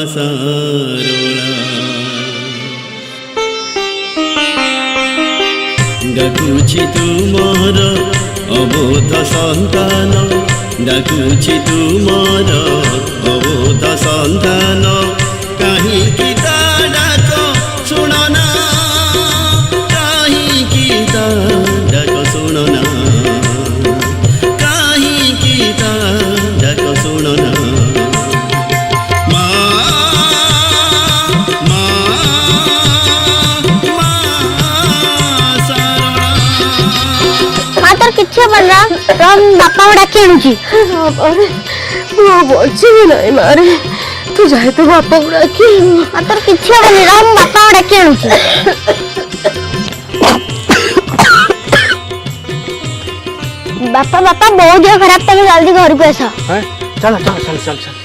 सारोला डाकुछि तुमर अबोध संतान डाकुछि तुमर अबोध संतान कहीं की डाक सुनना कहीं की डाक सुनना कहीं की डाक सुनना किच्छे बन रहा राम बापा को डाके आनुची अरे वो बोलची भी नहीं मारे तू जाए तो बापा को डाके मातर किच्छे बन राम बापा को डाके आनुची बापा बापा बहुत देह खराब तक जल्दी घर को ऐसा हैं चल चल चल चल चल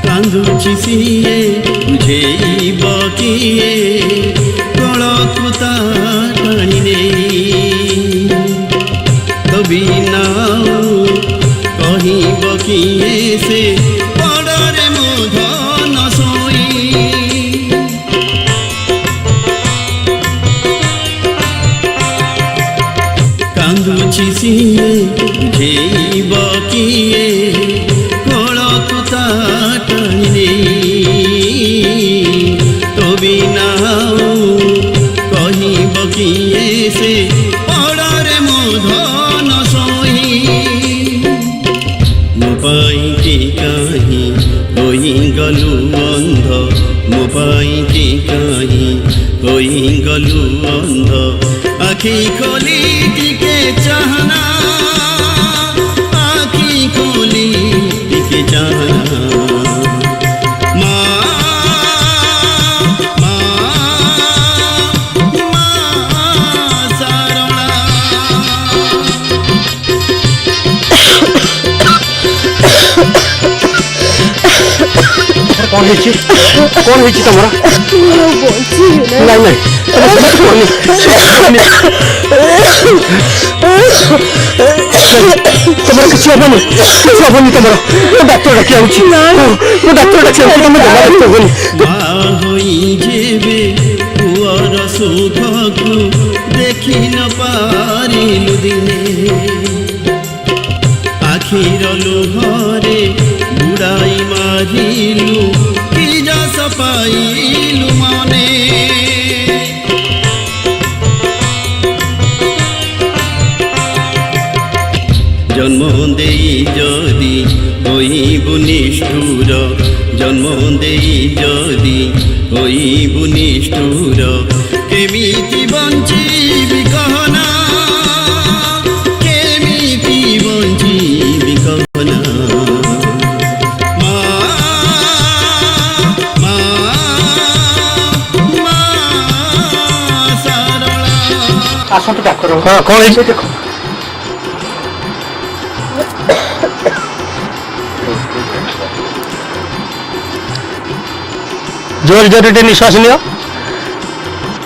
कांदुची सिए तुझे बाकीए कळकुता टाणीने तभी नाओ कहीं बकिए से पड़रे मोधन सोई कांदुची सिए तुझे बाकीए कळकुता टाणीने तभी नाओ कहीं बकिए से पड़रे मोधन सोई मोपाई की कहीं होई गलु अंध मोपाई की कहीं होई गलु अंध आखि खोली टिके चाहना आखि खोली टिके चाहना कौन है तुम्हारा नहीं नहीं तुम्हारा किसी हबनी तुम्हारा डाक्टर डाके आउची वो डाक्टर डाके आउची तुम जमा डाक्टर होनी होई जेबे पुअर सुखकु देखि न पारिलु दिने आखिर लुहरे बुड़ाई मारिलु कि जस पाइलु मने जन्म देई जदि होइबु निष्ठुर जन्म देई जदि होइबु निष्ठुर केमिति बंचिबि कहना केमिति बंचिबि कहना आसंतु डाक्टर हां कौन है देखो जोर जोर निश्वास लियो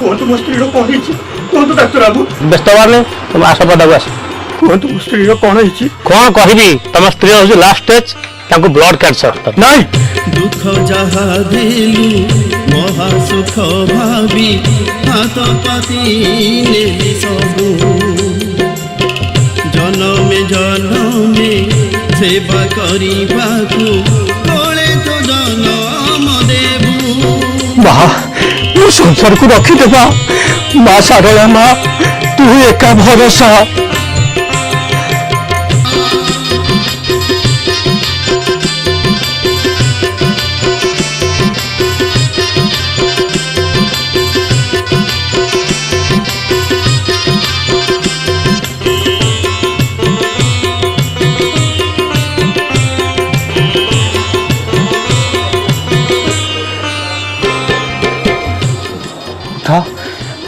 तो मो स्त्री कौन है डाक्टर बाबू व्यस्त हबार नहीं तुम आस पदाक आस तो मो स्त्री कौन है कौन कहबी तुम स्त्री हूँ लास्ट स्टेज तांको ब्लड कैंसर नहीं दुख जहा देलु महा सुख भावी हाथ पाती नेली सबु जनमे जनमे सेवा करिबाकु कोले तो जनम देबु माँ तू संसार को रखी देवा माँ सारला माँ तू एका भरोसा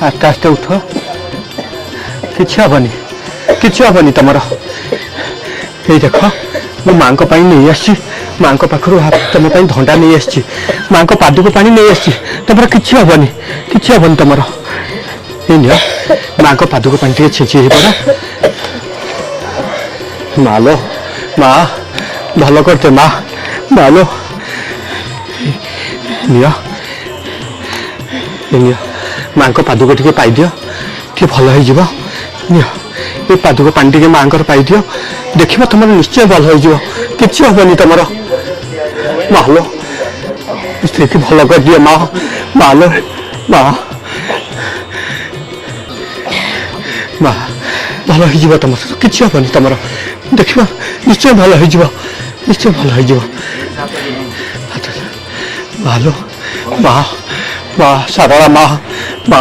आस्ते आस्ते उठ किसी हेनी तुम ये देख मो माँ को नहीं आसी माँ को पाखु तुम धंडा नहीं आसी माँ को पाद को पानी नहीं आसी तुम किसी हेनी तुम माँ को पाद को पानी छींची पड़ा माँ लो माँ भल करते माँ माँ लो ନିଅ ଏ ନିଅ ମାଙ୍କ ପାଦୁକ ଟିକେ ପାଇଦିଅ ଟିକେ ଭଲ ହେଇଯିବ ନିଅ ଏ ପାଦୁକ ପାଣି ଟିକେ ମାଙ୍କର ପାଇଦିଅ ଦେଖିବ ତମର ନିଶ୍ଚୟ ଭଲ ହେଇଯିବ କିଛି ହବନି ତମର ମାଲୋ ସ୍ତ୍ରୀକି ଭଲ କରିଦିଅ ମା ମାଲୋ ମା ମା ଭଲ ହେଇଯିବ ତମର କିଛି ହବନି ତମର ଦେଖିବ ନିଶ୍ଚୟ ଭଲ ହେଇଯିବ ନିଶ୍ଚୟ ଭଲ ହେଇଯିବ ମାଲୋ ମା ମା ସାରଳା ମା ମା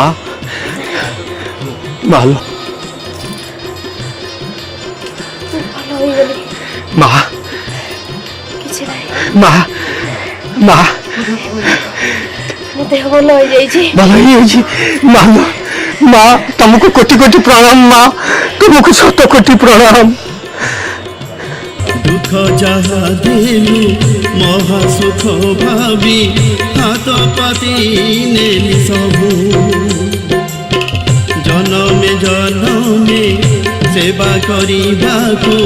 ମାଲୋ ମା କିଛି ନାହିଁ ମା ମା ମୋ ଦେହ ଭଲ ହେଇଯାଇଛି ଭଲ ହେଇଯାଇଛି ମାଲୋ ମା ତମକୁ କୋଟି କୋଟି ପ୍ରଣାମ ମା ତୁମକୁ ଶତ କୋଟି ପ୍ରଣାମ দুঃখ যাহা দেলু মহা সুখ ভাবি হাত পাতি নেলি সবু জনমে জনমে সেবা করিবাকু